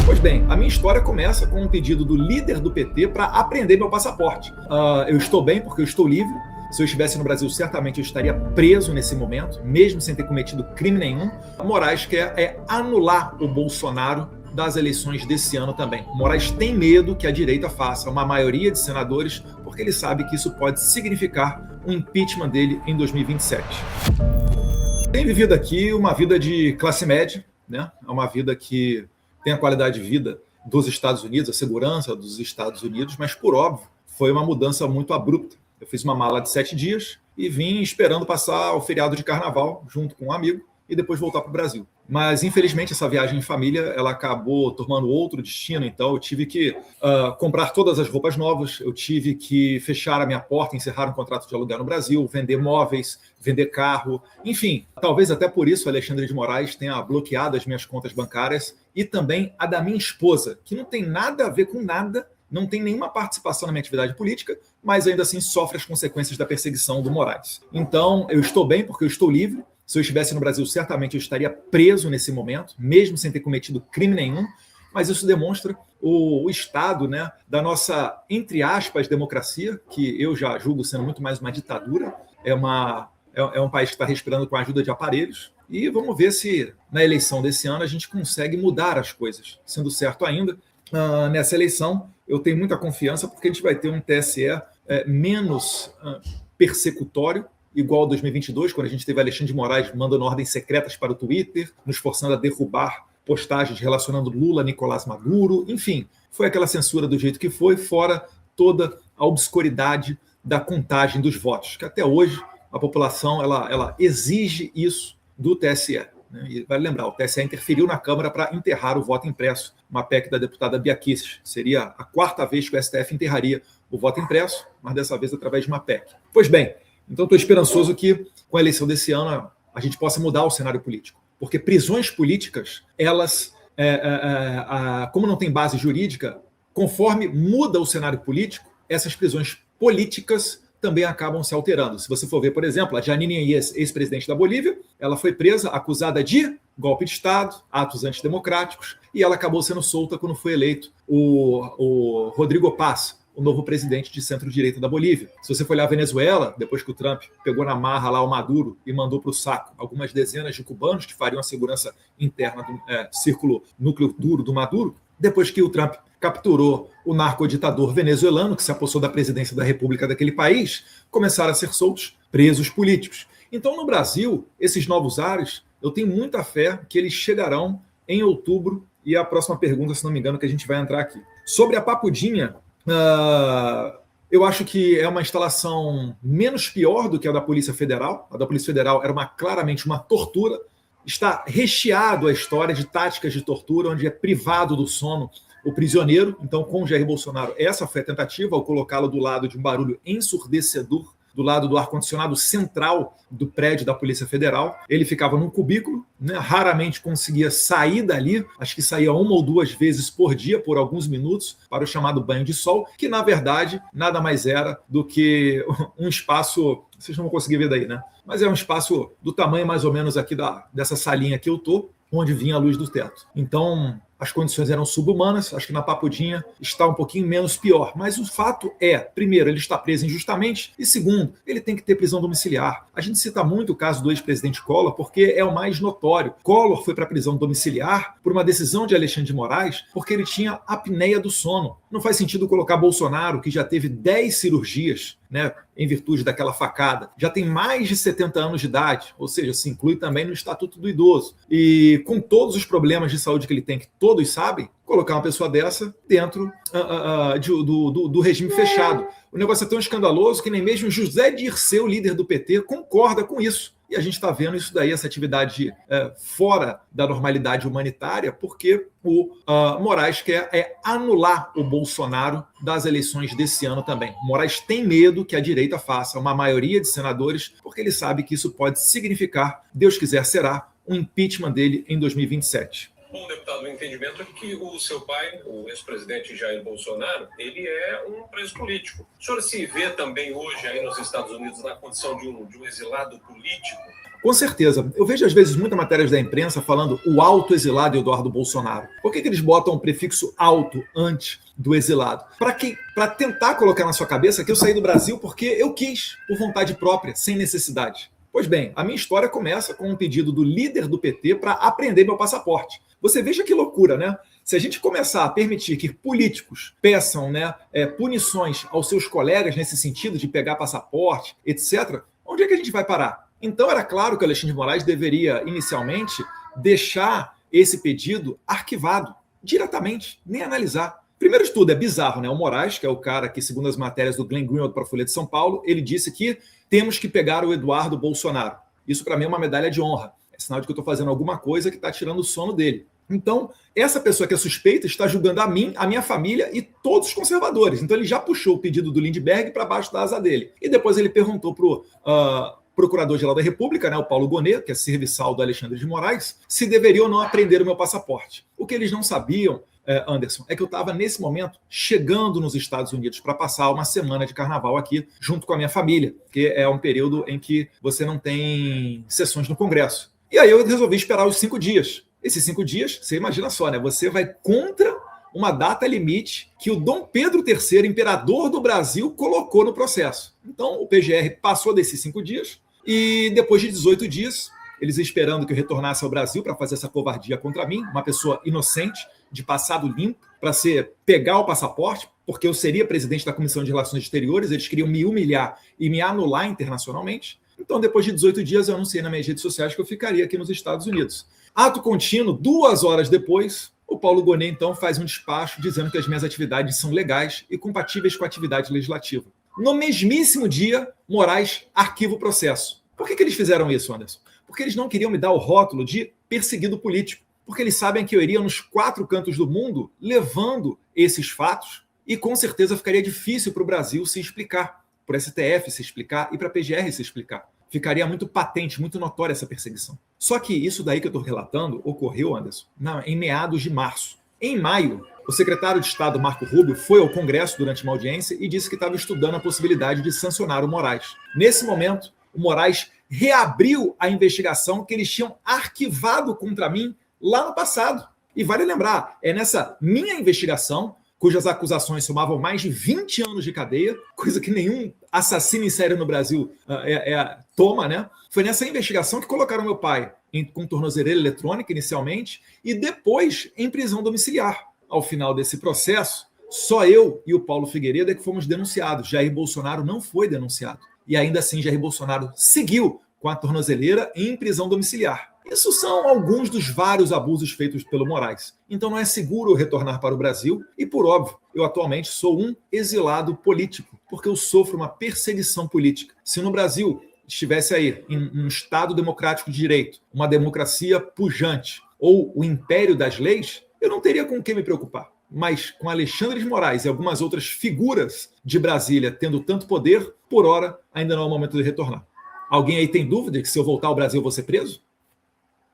Pois bem, a minha história começa com um pedido do líder do PT para apreender meu passaporte. Eu estou bem porque eu estou livre. Se eu estivesse no Brasil, certamente eu estaria preso nesse momento, mesmo sem ter cometido crime nenhum. Moraes quer anular o Bolsonaro das eleições desse ano também. Moraes tem medo que a direita faça uma maioria de senadores, porque ele sabe que isso pode significar um impeachment dele em 2027. Tem vivido aqui uma vida de classe média, né? É uma vida que tem a qualidade de vida dos Estados Unidos, a segurança dos Estados Unidos, mas, por óbvio, foi uma mudança muito abrupta. Eu fiz uma mala de 7 dias e vim esperando passar o feriado de carnaval junto com um amigo e depois voltar para o Brasil. Mas, infelizmente, essa viagem em família ela acabou tomando outro destino, então eu tive que comprar todas as roupas novas, eu tive que fechar a minha porta, encerrar um contrato de aluguel no Brasil, vender móveis, vender carro, enfim. Talvez até por isso Alexandre de Moraes tenha bloqueado as minhas contas bancárias e também a da minha esposa, que não tem nada a ver com nada, não tem nenhuma participação na minha atividade política, mas ainda assim sofre as consequências da perseguição do Moraes. Então, eu estou bem porque eu estou livre. Se eu estivesse no Brasil, certamente eu estaria preso nesse momento, mesmo sem ter cometido crime nenhum, mas isso demonstra o estado, né, da nossa, entre aspas, democracia, que eu já julgo sendo muito mais uma ditadura. É um país que está respirando com a ajuda de aparelhos. E vamos ver se na eleição desse ano a gente consegue mudar as coisas. Sendo certo ainda, nessa eleição eu tenho muita confiança porque a gente vai ter um TSE menos persecutório, igual ao 2022, quando a gente teve Alexandre de Moraes mandando ordens secretas para o Twitter, nos forçando a derrubar postagens relacionando Lula a Nicolás Maduro. Enfim, foi aquela censura do jeito que foi, fora toda a obscuridade da contagem dos votos, que até hoje a população ela exige isso do TSE. E vale lembrar, o TSE interferiu na Câmara para enterrar o voto impresso, uma PEC da deputada Bia Kicis. Seria a 4ª vez que o STF enterraria o voto impresso, mas dessa vez através de uma PEC. Pois bem, então estou esperançoso que com a eleição desse ano a gente possa mudar o cenário político, porque prisões políticas, elas, como não tem base jurídica, conforme muda o cenário político, essas prisões políticas também acabam se alterando. Se você for ver, por exemplo, a Janine Áñez, ex-presidente da Bolívia, ela foi presa, acusada de golpe de Estado, atos antidemocráticos, e ela acabou sendo solta quando foi eleito o Rodrigo Paz, o novo presidente de centro-direita da Bolívia. Se você for olhar a Venezuela, depois que o Trump pegou na marra lá o Maduro e mandou para o saco algumas dezenas de cubanos que fariam a segurança interna do círculo núcleo duro do Maduro, depois que o Trump capturou o narcoditador venezuelano, que se apossou da presidência da República daquele país, começaram a ser soltos presos políticos. Então, no Brasil, esses novos ares, eu tenho muita fé que eles chegarão em outubro, e a próxima pergunta, se não me engano, que a gente vai entrar aqui. Sobre a Papudinha, eu acho que é uma instalação menos pior do que a da Polícia Federal. A da Polícia Federal era claramente uma tortura. Está recheado a história de táticas de tortura, onde é privado do sono o prisioneiro. Então, com o Jair Bolsonaro, essa foi a tentativa, ao colocá-lo do lado de um barulho ensurdecedor, do lado do ar-condicionado central do prédio da Polícia Federal. Ele ficava num cubículo, né? Raramente conseguia sair dali, acho que saía 1 ou 2 vezes por dia, por alguns minutos, para o chamado banho de sol, que, na verdade, nada mais era do que um espaço, vocês não vão conseguir ver daí, né? Mas é um espaço do tamanho mais ou menos aqui dessa salinha que eu estou, onde vinha a luz do teto. Então, as condições eram subhumanas, acho que na Papudinha está um pouquinho menos pior. Mas o fato é, primeiro, ele está preso injustamente, e segundo, ele tem que ter prisão domiciliar. A gente cita muito o caso do ex-presidente Collor, porque é o mais notório. Collor foi para a prisão domiciliar por uma decisão de Alexandre de Moraes, porque ele tinha apneia do sono. Não faz sentido colocar Bolsonaro, que já teve 10 cirurgias, né, em virtude daquela facada, já tem mais de 70 anos de idade, ou seja, se inclui também no Estatuto do Idoso. E com todos os problemas de saúde que ele tem, que todos sabem, colocar uma pessoa dessa dentro do regime fechado. O negócio é tão escandaloso que nem mesmo José Dirceu, líder do PT, concorda com isso. E a gente está vendo isso daí, essa atividade fora da normalidade humanitária, porque o Moraes quer anular o Bolsonaro das eleições desse ano também. O Moraes tem medo que a direita faça uma maioria de senadores, porque ele sabe que isso pode significar, Deus quiser será, um impeachment dele em 2027. Bom, deputado, o entendimento é que o seu pai, o ex-presidente Jair Bolsonaro, ele é um preso político. O senhor se vê também hoje aí nos Estados Unidos na condição de um exilado político? Com certeza. Eu vejo, às vezes, muitas matérias da imprensa falando o autoexilado Eduardo Bolsonaro. Por que eles botam o prefixo auto antes do exilado? Para tentar colocar na sua cabeça que eu saí do Brasil porque eu quis, por vontade própria, sem necessidade. Pois bem, a minha história começa com um pedido do líder do PT para apreender meu passaporte. Você veja que loucura, né? Se a gente começar a permitir que políticos peçam, né, punições aos seus colegas nesse sentido de pegar passaporte, etc., onde é que a gente vai parar? Então era claro que o Alexandre de Moraes deveria, inicialmente, deixar esse pedido arquivado, diretamente, nem analisar. Primeiro de tudo, é bizarro, né? O Moraes, que é o cara que, segundo as matérias do Glenn Greenwald para a Folha de São Paulo, ele disse que temos que pegar o Eduardo Bolsonaro. Isso, para mim, é uma medalha de honra. É sinal de que eu estou fazendo alguma coisa que está tirando o sono dele. Então, essa pessoa que é suspeita está julgando a mim, a minha família e todos os conservadores. Então, ele já puxou o pedido do Lindbergh para baixo da asa dele. E depois ele perguntou para o Procurador-Geral da República, né, o Paulo Gonet, que é serviçal do Alexandre de Moraes, se deveria ou não apreender o meu passaporte. O que eles não sabiam, Anderson, é que eu estava, nesse momento, chegando nos Estados Unidos para passar uma semana de carnaval aqui, junto com a minha família, que é um período em que você não tem sessões no Congresso. E aí eu resolvi esperar os 5 dias. Esses 5 dias, você imagina só, né? Você vai contra uma data limite que o Dom Pedro III, imperador do Brasil, colocou no processo. Então, o PGR passou desses 5 dias e depois de 18 dias, eles esperando que eu retornasse ao Brasil para fazer essa covardia contra mim, uma pessoa inocente, de passado limpo, para pegar o passaporte, porque eu seria presidente da Comissão de Relações Exteriores, eles queriam me humilhar e me anular internacionalmente. Então, depois de 18 dias, eu anunciei nas minhas redes sociais que eu ficaria aqui nos Estados Unidos. Ato contínuo, 2 horas depois, o Paulo Gonet, então, faz um despacho dizendo que as minhas atividades são legais e compatíveis com a atividade legislativa. No mesmíssimo dia, Moraes arquiva o processo. Por que eles fizeram isso, Anderson? Porque eles não queriam me dar o rótulo de perseguido político, porque eles sabem que eu iria nos 4 cantos do mundo levando esses fatos e, com certeza, ficaria difícil para o Brasil se explicar, para o STF se explicar e para a PGR se explicar. Ficaria muito patente, muito notória essa perseguição. Só que isso daí que eu estou relatando ocorreu, Anderson, em meados de março. Em maio, o secretário de Estado, Marco Rubio, foi ao Congresso durante uma audiência e disse que estava estudando a possibilidade de sancionar o Moraes. Nesse momento, o Moraes reabriu a investigação que eles tinham arquivado contra mim lá no passado. E vale lembrar, é nessa minha investigação, cujas acusações somavam mais de 20 anos de cadeia, coisa que nenhum assassino em série no Brasil toma, né? Foi nessa investigação que colocaram meu pai com tornozeleira eletrônica inicialmente e depois em prisão domiciliar. Ao final desse processo, só eu e o Paulo Figueiredo é que fomos denunciados. Jair Bolsonaro não foi denunciado. E ainda assim, Jair Bolsonaro seguiu com a tornozeleira em prisão domiciliar. Isso são alguns dos vários abusos feitos pelo Moraes. Então não é seguro eu retornar para o Brasil e, por óbvio, eu atualmente sou um exilado político, porque eu sofro uma perseguição política. Se no Brasil estivesse aí em um Estado democrático de direito, uma democracia pujante ou o império das leis, eu não teria com o que me preocupar. Mas com Alexandre de Moraes e algumas outras figuras de Brasília tendo tanto poder, por hora ainda não é o momento de retornar. Alguém aí tem dúvida de que se eu voltar ao Brasil eu vou ser preso?